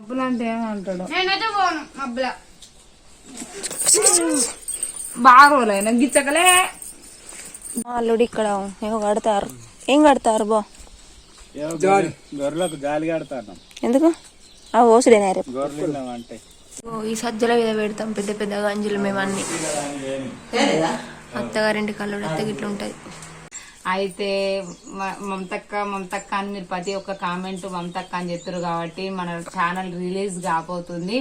మబ్బులు అంటే ఏమంటాడు నేనైతే పోను మబ్బుల బాగా రోజులైనా గిచ్చకలే. అల్లుడు ఇక్కడ ఏమో కడతారు. ఏం కడతారు బా? గొర్రెలకు జాలి కడతాను. ఎందుకు? ఆ ఓసుడేనా రేపు? గొర్రెలు అంటే ఈ సజ్జల మీద పెడతాం పెద్ద పెద్ద గంజులు మేము అన్ని. అత్తగారింటి కల్లుడు అత్తకి ఇట్లా ఉంటది. అయితే మమతక్క అని మీరు ప్రతి ఒక్క కామెంట్ మమతక్క అని చెప్తారు కాబట్టి మన ఛానల్ రిలీజ్ కాబోతుంది.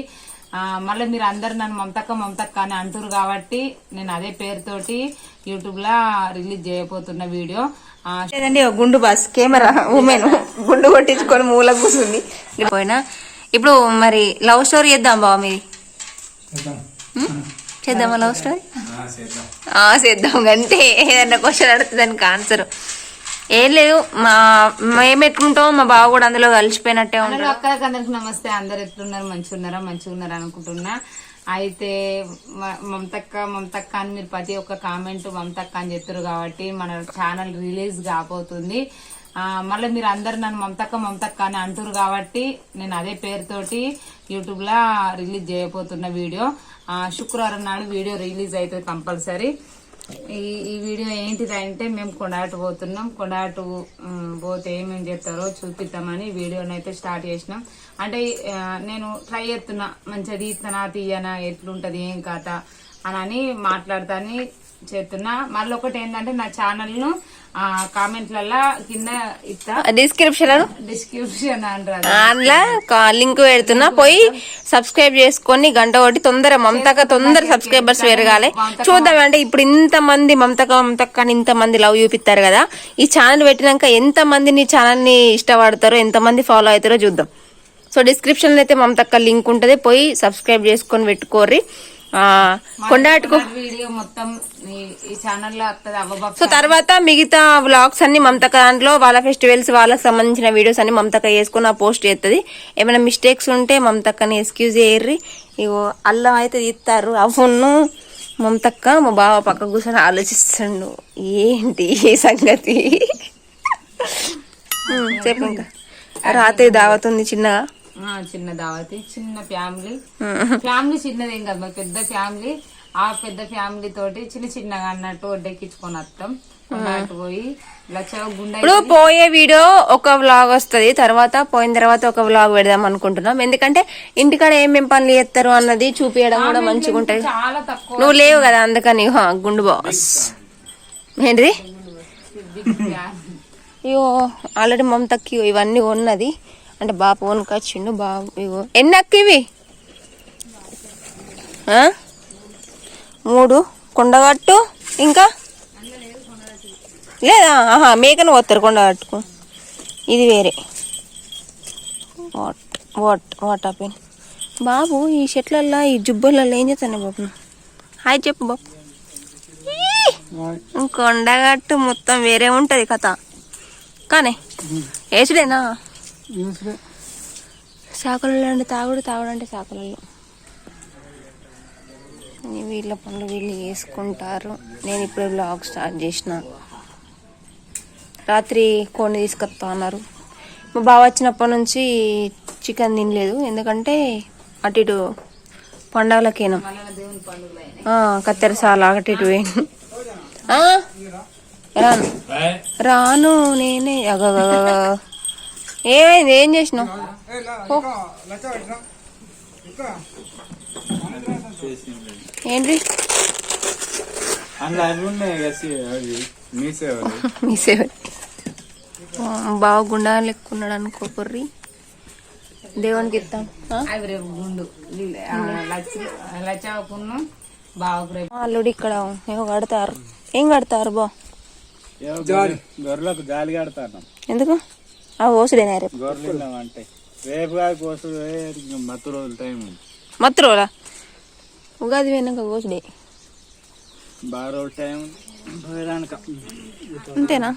మళ్ళీ మీరు అందరు నన్ను మమతక్క అని అంటారు కాబట్టి నేను అదే పేరుతోటి యూట్యూబ్ లా రిలీజ్ చేయబోతున్న వీడియో. లేదండి గుండు బాస్ కెమెరా ఉమెన్ గుండు కొట్టించుకొని మూల కూర్చుంది పోయినా. ఇప్పుడు మరి లవ్ స్టోరీ చేద్దాం బావ, మీది చేద్దామా లవ్ స్టోరీ? చేద్దాం అంతే. ఏదన్నా క్వశ్చన్ అడిగితే దానికి ఆన్సర్ ఏం లేదు. మేము ఎట్లుంటాం మా బావ కూడా అందులో కలిసిపోయినట్టే ఉంటాడు. అక్కడికి నమస్తే, అందరు ఎట్లున్నారు? మంచిగా ఉన్నారు అనుకుంటున్నా. అయితే మమతక్క అని మీరు ప్రతి ఒక్క కామెంట్ మమతక్క అని చెప్తారు కాబట్టి మన ఛానల్ రిలీజ్ కాబోతుంది. మళ్ళీ మీరు అందరు నన్ను మమతక్క అని అంటారు కాబట్టి నేను అదే పేరుతోటి యూట్యూబ్ లా రిలీజ్ చేయబోతున్న వీడియో. శుక్రవారం నాడు వీడియో రిలీజ్ అవుతుంది కంపల్సరీ. ఈ వీడియో ఏంటిదంటే మేము కొండాటు పోతున్నాం. కొండాటు పోతే ఏమేమి చేస్తారో చూపిద్దామని వీడియోనైతే స్టార్ట్ చేసినాం. అంటే నేను ట్రై చేస్తున్నా మంచిగా తీయనా ఎట్లుంటది ఏం కథ అని మాట్లాడతాని చేస్తున్నా. మళ్ళీ ఒకటి ఏంటంటే నా ఛానల్ ను కామెంట్లలో కింద ఇస్తా, డిస్క్రిప్షన్ అందులో లింక్ పెడుతున్నా, పోయి సబ్స్క్రైబ్ చేసుకొని గంట కొట్టి తొందర సబ్స్క్రైబర్స్ పెరగాలి. చూద్దాం. అంటే ఇప్పుడు ఇంత మంది మమతక్క అని ఇంత మంది లవ్ చూపిస్తారు కదా, ఈ ఛానల్ పెట్టినాక ఎంత మంది నీ ఛానల్ ని ఇష్టపడతారో ఎంత మంది ఫాలో అవుతారో చూద్దాం. సో డిస్క్రిప్షన్ లో అయితే మమతక్క లింక్ ఉంటది, పోయి సబ్స్క్రైబ్ చేసుకొని పెట్టుకోర్రి. కొండాటుకు వీడియో మొత్తం ఈ ఛానల్ లో సో తర్వాత మిగతా వ్లాగ్స్ అన్ని మమతక్క దాంట్లో వాళ్ళ ఫెస్టివల్స్ వాళ్ళకి సంబంధించిన వీడియోస్ అన్ని మమతక్క చేసుకుని పోస్ట్ చేస్తుంది. ఏమైనా మిస్టేక్స్ ఉంటే మమతక్కని ఎక్స్క్యూజ్ చేయర్రి. ఇగో అల్లం అయితే తీస్తారు. అవును మమతక్క మా బావ పక్క కూర్చొని ఆలోచిస్తుండు ఏంటి సంగతి. చెప్పు. ఇంకా రాత్రి దావత్ ఉంది చిన్నగా. చిన్న దావతి, చిన్న ఫ్యామిలీ చిన్నదేం కదా, మా పెద్ద ఫ్యామిలీ. ఆ పెద్ద ఫ్యామిలీ తోటి చిన్నగా అన్నట్టు వడ్డెక్కించుకొని వస్తాం. పోయి ఇప్పుడు పోయే వీడియో ఒక వ్లాగ్ వస్తుంది, పోయిన తర్వాత ఒక వ్లాగ్ పెడదాం అనుకుంటున్నాం. ఎందుకంటే ఇంటికాడ ఏమేం పనులు చేస్తారు అన్నది చూపించడం కూడా మంచిగా ఉంటది. చాలా తక్కువ, నువ్వు లేవు కదా అందుకని గుండు బాస్ ఏంటిది. ఇగో ఆల్రెడీ మమతక్కి ఇవన్నీ ఉన్నది అంటే బాబు కొనుకొచ్చిండు. బాబు ఇగో ఎన్ని అక్క ఇవి? 3 కొండగట్టు ఇంకా లేదా? మేకను పోతారు కొండగట్టుకు, ఇది వేరే. వాట్ ఆపిన్ బాబు ఈ చెట్లల్లో ఈ జుబ్బులలో ఏం చేస్తాను బాబు? హాయ్ చెప్పు బాబు. కొండగట్టు మొత్తం వేరే ఉంటది కథ. కానీ వేసుడేనా సాకులలో అంటే తాగుడంటే సాకులలో. వీళ్ళ పనులు వీళ్ళు వేసుకుంటారు. నేను ఇప్పుడు వ్లాగ్ స్టార్ట్ చేసిన. రాత్రి కోడిని తీసుకొస్తా అన్నారు. మా బావ వచ్చినప్పటి నుంచి చికెన్ తినలేదు, ఎందుకంటే అటు ఇటు పండగలకేనా కత్తెరసాల అటు ఇటు రాను నేనే. ఏమైంది? ఏం చేసినావు? ఏంటి బాగా గుండా లెక్కున్నాడు అనుకోకుర్రి. దేవునికి ఇస్తాం. అల్లుడు ఇక్కడ ఏమో కడతారు. ఏం కడతారు బా? గొర్రెలకు జాలి కడతాను. ఎందుకు? ఆ ఓసుడేనా రేపు? గొర్రెలు అంటే రేపు కోసుడు మత్తు రోజులు టైం. మత్తు రోజులా? ఉగాది పోయినాక కోసుడే. బాగా రోజు టైం అంతేనా?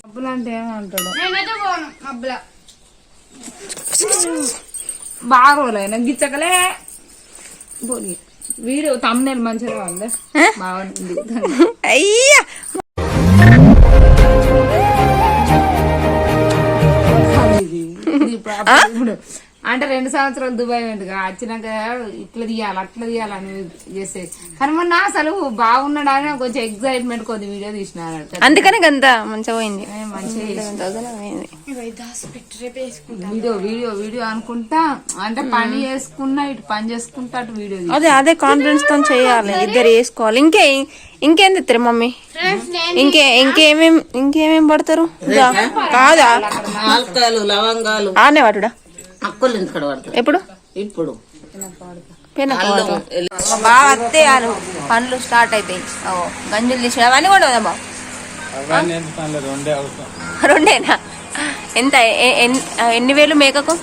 మబ్బులు అంటే ఏమంటాడు? నేనైతే పోను మబ్బుల బాగా రోజులైనా గిచ్చకలే. వీడియో తమ్మునేలు మంచిగా వాళ్ళే బాగుంది. అయ్యా ఇప్పుడు అంటే 2 సంవత్సరాలు దుబాయ్ వెంటగా వచ్చినాక ఇట్లా తీయాలి అట్లా తీయాలని చేసేది. కానీ మొన్న అసలు బాగున్నాడని కొంచెం ఎగ్జైట్మెంట్ కొద్ది వీడియో తీసినాడు. అందుకనే గంత మంచిగా పోయింది. వీడియో వీడియో వీడియో అనుకుంటా అంటే పని చేసుకున్నా ఇటు పని చేసుకుంటా అటు వీడియో అదే కాన్ఫిడెన్స్ తో చేయాలి. ఇద్దరు వేసుకోవాలి. ఇంకేం తెస్తారు మమ్మీ? ఇంకేమేం పడతారు? కాదా ఆల్కాయలు లవంగాలు ఆనే వాటుడా అక్కలు ఎందుకు పడతారు ఎప్పుడు? ఇప్పుడు బాగా అత్తే పనులు స్టార్ట్ అయిపోయి గంజులు తీసి అవన్నీ కూడా కదా బాబు? అవన్నీ ఎందుకు రెండే అవసరం. రెండేనా? ఎంత ఎన్ని వేలు మేకకు?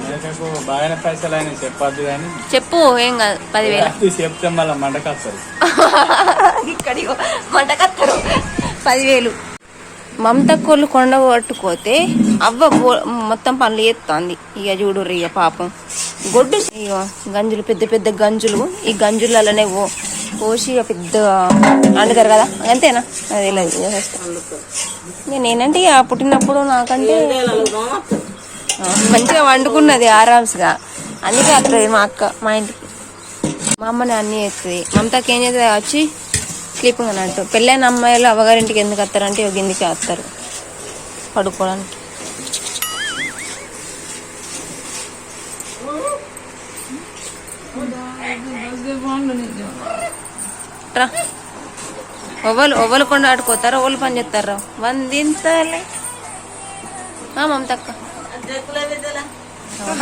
మేకకు బాగానే పైసలు అయినా చెప్పద్దు కానీ చెప్పు. ఏం కాదు 10,000 చెప్తే మళ్ళీ మంటకొస్తారు. ఇక్కడి మంటకత్తరు 10,000. మమతక్కోళ్ళు కొండ పట్టుకోతే అవ్వ మొత్తం పనులు చేస్తుంది. ఇక చూడుర్రి ఇక పాపం గొడ్డు ఇక గంజులు పెద్ద పెద్ద గంజులు. ఈ గంజులలోనే పోసి ఇక పెద్ద వండుతారు కదా, అంతేనా? అది నేనంటే ఇక పుట్టినప్పుడు నాకంటే మంచిగా వండుకున్నది ఆరామ్స్గా. అందుకే వస్తుంది మా అక్క మా ఇంటికి. మా అమ్మని అన్నీ చేస్తుంది. మమతకి ఏం చేస్తుంది వచ్చి స్లీపింగ్ అన్నట్టు. పెళ్ళైన అమ్మాయిలు అవ్వగారింటికి ఎందుకు వస్తారంటే కిందికి వస్తారు పడుకోవడానికి. రా ఒవ్వలు కొండ ఆడుకోతారా? ఒవ్వలు పని చేస్తారా? వందింతలే మమతక్క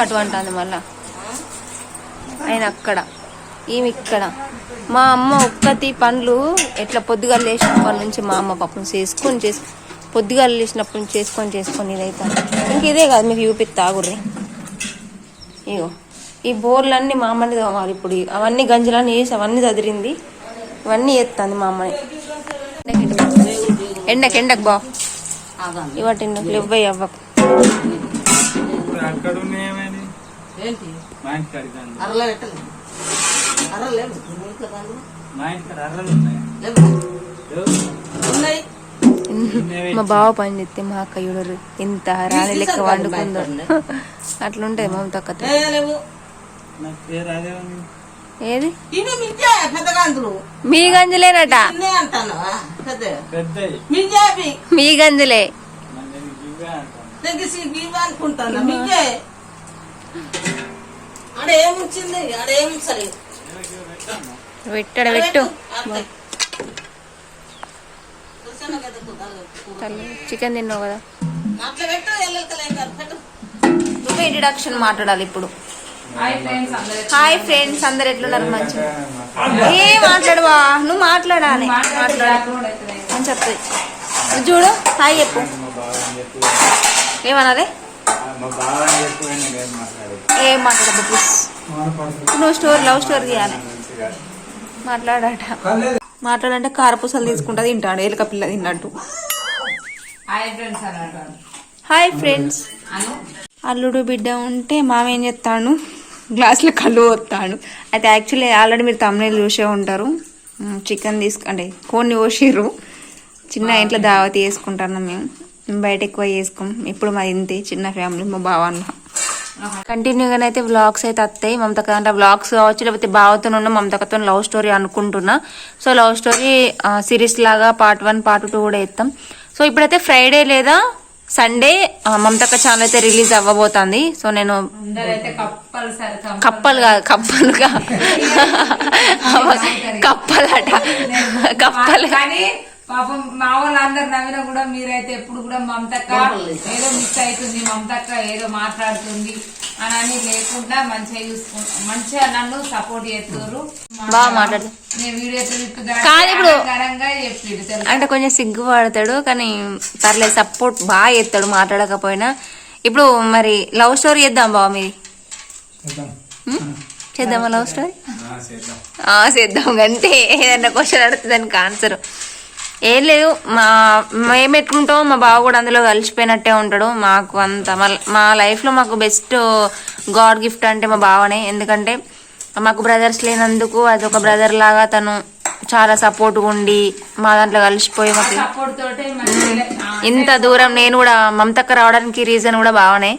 అటు అంటుంది మళ్ళా. ఆయన అక్కడ ఈమె ఇక్కడ. మా అమ్మ ఒక్కటి పండ్లు ఎట్లా పొద్దుగాలు లేచినప్పటి నుంచి మా అమ్మ పాపం చేసుకొని పొద్దుగాలు లేచినప్పటి నుంచి చేసుకొని ఇదైతే ఇంక ఇదే కాదు మీకు చూపిస్తా ఆగుర్రి. ఇగో ఈ బోర్లన్నీ మా అమ్మని తోమాలి ఇప్పుడు. అవన్నీ గంజలన్నీ వేసి అవన్నీ చదిరింది. ఇవన్నీ ఎత్తుంది మా అమ్మని. ఎండకు బావు ఇవాటి ఇవ్వయి అవ్వకు. అక్కడ ఉన్నాయేమని ఏంటి మా ఇంటికాడికి రండి. అరలో పెట్టలేదు అరలేదు మా ఇంటికాడ అర్రలు ఉన్నాయి. ఉన్నాయి మా బావ పని చేస్తే మా అక్క చూడరు ఇంత రాణి లెక్క వండుకుందో. అట్లుంటది మమతక్క. లేవు నాకు పేరు అదే ఉంది. ఏది ఇవి మింజా పెద్ద గంతులు మీ గంజలేనట. చిన్నే అంటాను పెద్ద పెద్దవి మింజా అవి మీ గంజలే. మళ్ళీ ఇవే అంటాను. తెగిసి ఇవి అనుకుంటాను. మింజే ఆడేముంచింది ఆడేముంచలేదు. పెట్టు చికెన్ తిన్నావు కదా. అట్లా పెట్టు వెళ్ళలేదు పెట్టు. నువ్వే ఇంట్రడక్షన్ మాట్లాడాలి ఇప్పుడు. హాయ్ ఫ్రెండ్స్ అందరు ఎట్లున్నారు? మంచిగా ఏ మాట్లాడవా? నువ్వు మాట్లాడాలి. అని చెప్తుంది చూడు. హాయ్ చెప్పు. ఏమనాలి? ఏం మాట్లాడదు ప్లీజ్. నువ్వు లవ్ స్టోరీ తీయాలి. మాట్లాడంటే కారపూసలు తీసుకుంటా తింటాడు ఎలుక పిల్ల తిన్నట్టు. Hi friends. అల్లుడు బిడ్డ ఉంటే మామ ఏం చేస్తాడు? గ్లాసులో కళ్ళు పోతాడు. అయితే యాక్చువల్లీ ఆల్రెడీ మీరు తమిళ చూసే ఉంటారు. చికెన్ అంటే కోడిని కోసిర్రు. చిన్న ఇంట్లో దావతి వేసుకుంటున్నాం మేము. బయట ఎక్కువ వేసుకోం. ఇప్పుడు మా ఇంతే చిన్న ఫ్యామిలీ. మా బావన్న కంటిన్యూగానైతే వ్లాగ్స్ అయితే వస్తాయి. మమతక అంటే వ్లాగ్స్ కావచ్చు, లేకపోతే బావతో ఉన్న మమతకతో లవ్ స్టోరీ అనుకుంటున్నా. సో లవ్ స్టోరీ సిరీస్ లాగా పార్ట్ 1 పార్ట్ 2 కూడా ఇస్తాం. సో ఇప్పుడైతే ఫ్రైడే లేదా సండే మమతక ఛానల్ అయితే రిలీజ్ అవ్వబోతుంది. సో నేను కప్పలుగా కప్పలట కప్పలు. పాపం మా వాళ్ళందరు నవ్వినా కూడా మీరైతే ఎప్పుడు కూడా మమతక్క ఏదో మిస్ అవుతుంది, మమతక్క ఏదో మాట్లాడుతుంది అని లేకుండా మంచిగా చూసుకుంటా, మంచిగా నన్ను సపోర్ట్ చేస్తారు. బాగా మాట్లాడు. నేను వీడియో కానీ ఇప్పుడు చెప్పిండు అంటే కొంచెం సిగ్గుపడతాడు, కానీ పర్లేదు సపోర్ట్ బాగా చేస్తాడు మాట్లాడకపోయినా. ఇప్పుడు మరి లవ్ స్టోరీ చేద్దాం బావ. మీది చేద్దామా లవ్ స్టోరీ? చేద్దాం. అంతే. ఏదన్నా క్వశ్చన్ అడిగితే దానికి ఆన్సర్ ఏం లేదు. మేము ఎట్టుకుంటాం, మా బావ కూడా అందులో కలిసిపోయినట్టే ఉంటాడు. మాకు అంత మా లైఫ్లో మాకు బెస్ట్ గాడ్ గిఫ్ట్ అంటే మా బావనే. ఎందుకంటే మాకు బ్రదర్స్ లేనందుకు అది ఒక బ్రదర్ లాగా తను చాలా సపోర్ట్గా ఉండి మా దాంట్లో కలిసిపోయి మాకు సపోర్ట్ తోటే ఇంత దూరం నేను కూడా మమతక్క రావడానికి రీజన్ కూడా బావనే.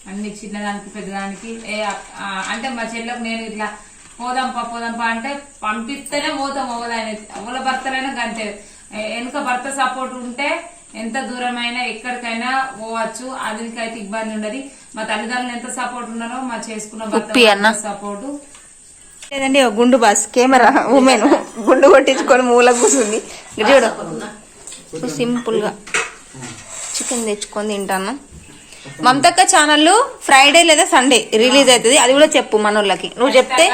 అన్ని చిన్నదానికి పెద్దదానికి అంటే మా చెల్లెకు నేను ఇట్లా పోదాంపా అంటే పంపిస్తేనే పోతాం. ఎవల భర్తలైనా గంతే. వెనుక భర్త సపోర్ట్ ఉంటే ఎంత దూరమైనా ఎక్కడికైనా పోవచ్చు. అదికైతే ఇబ్బంది ఉండదు. మా తల్లిదండ్రులు ఎంత సపోర్ట్ ఉన్నారో మా చేసుకున్న భర్త సపోర్టు లేదండి. గుండు బాస్ కెమెరా ఉమెన్ గుండు కొట్టించుకొని మూల కూర్చుంది. చూడు సింపుల్ గా చికెన్ తెచ్చుకొని తింటాను. మమతక్క ఛానల్ ఫ్రైడే లేదా సండే రిలీజ్ అవుతుంది. అది కూడా చెప్పు మనోళ్ళకి. నువ్వు చెప్తే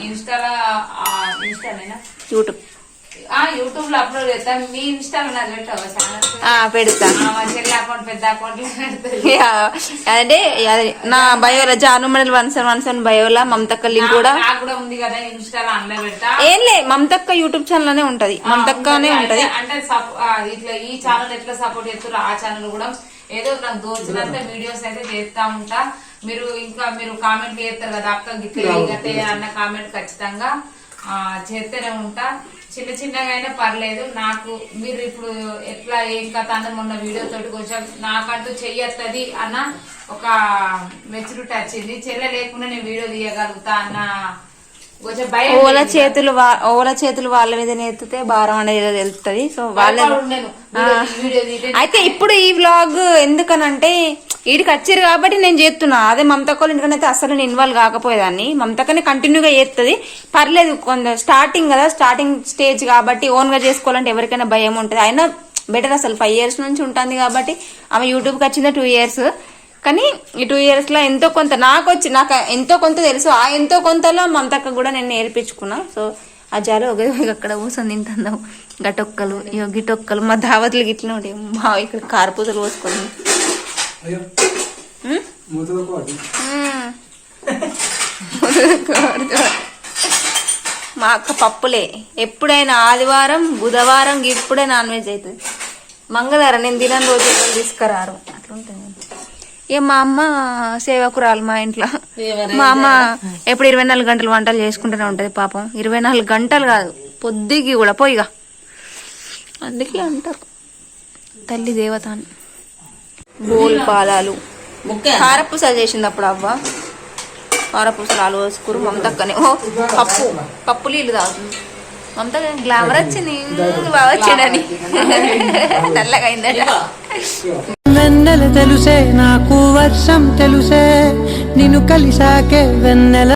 ఇన్స్టాలేనా యూట్యూబ్ యూట్యూబ్ లో అప్లోడ్ చేస్తాం. మీ ఇన్స్టాలో నాకు పెట్టావా ఛానల్? పెడతా. మా చెల్లి అకౌంట్ పెద్ద అకౌంట్ అదే నా బయోలా జాను మనల్ 171 బయోలా మమతక్క లింక్ కూడా ఉంది కదా ఇన్స్టాలో. అందులో పెడతా. ఏం లే మమతక్క యూట్యూబ్ ఛానల్ అనే ఉంటది. మమతక్కనే ఉంటది. అంటే ఇట్లా ఈ ఛానల్ ఎట్లా సపోర్ట్ చేస్తారు ఆ ఛానల్ కూడా ఏదో నాకు దోచినంత వీడియోస్ అయితే చేస్తా ఉంటా. మీరు కామెంట్ చేస్తారు కదా అక్క గిట్టే అన్న కామెంట్ ఖచ్చితంగా చేస్తూనే ఉంటా. చిన్నగా అయినా పర్లేదు. నాకు మీరు ఇప్పుడు ఎట్లా ఏం కథ అన్న మొన్న వీడియో తోటి కొంచెం నాకంటూ చెయ్యత్తది అన్న ఒక మెచ్యూరిటీ వచ్చింది. చెల్లె లేకుండా నేను వీడియో తీయగలుగుతా అన్న కొంచెం భయం. ఓల చేతులు వాళ్ళ మీద ఎత్తితే భారం అనేది తెలుస్తుంది. సో వాళ్ళ అయితే ఇప్పుడు ఈ వ్లాగ్ ఎందుకనంటే వీడికి వచ్చారు కాబట్టి నేను చేస్తున్నా. అదే మమతక్కలు ఎందుకంటే అసలు నేను ఇన్వాల్వ్ కాకపోయేదాన్ని. మమతక్కనే కంటిన్యూగా చేస్తుంది. పర్లేదు కొంత స్టార్టింగ్ కదా, స్టార్టింగ్ స్టేజ్ కాబట్టి ఓన్ గా చేసుకోవాలంటే ఎవరికైనా భయం ఉంటుంది. అయినా బెటర్ అసలు 5 years నుంచి ఉంటుంది కాబట్టి ఆమె యూట్యూబ్కి వచ్చింది 2 years. కానీ ఈ 2 years లో ఎంతో కొంత నాకు ఎంతో కొంత తెలుసు. ఆ ఎంతో కొంతలో మమతక్క కూడా నేను నేర్పించుకున్నా. సో ఆ జాలు అక్కడ కూర్చొని తింటున్నావు. గటొక్కలు గిటొక్కలు మా దావతులు గిట్లనే ఉంటాయి. మా ఇక్కడ కారపూసలు పోసుకొని మా అక్క పప్పులే. ఎప్పుడైనా ఆదివారం బుధవారం ఇప్పుడే నాన్ వెజ్ అవుతుంది. మంగళవారం నేను తినని రోజు తీసుకురారు. అట్లుంటుంది. మా అమ్మ సేవకురాలు మా ఇంట్లో. మా అమ్మ ఎప్పుడు 24 గంటలు వంటలు చేసుకుంటూనే ఉంటది. పాపం 24 గంటలు కాదు, పొద్దుకి కూడా పోయిగా. అందుకే అంటారు తల్లి దేవత అని. బోల్ పాలాలు కారపూసలు చేసింది అప్పుడు అవ్వ. కారపూసలు ఆలు వేసుకురు. మమతక్కనే పప్పు నీళ్ళు తాగుతుంది. మమతక్క గ్లామర్ వచ్చింది బాగా వచ్చాడని నల్లగా అయిందట. వెన్నెల తెలుసే నాకు వర్షం తెలుసే నిన్ను కలిసాకే వెన్నెల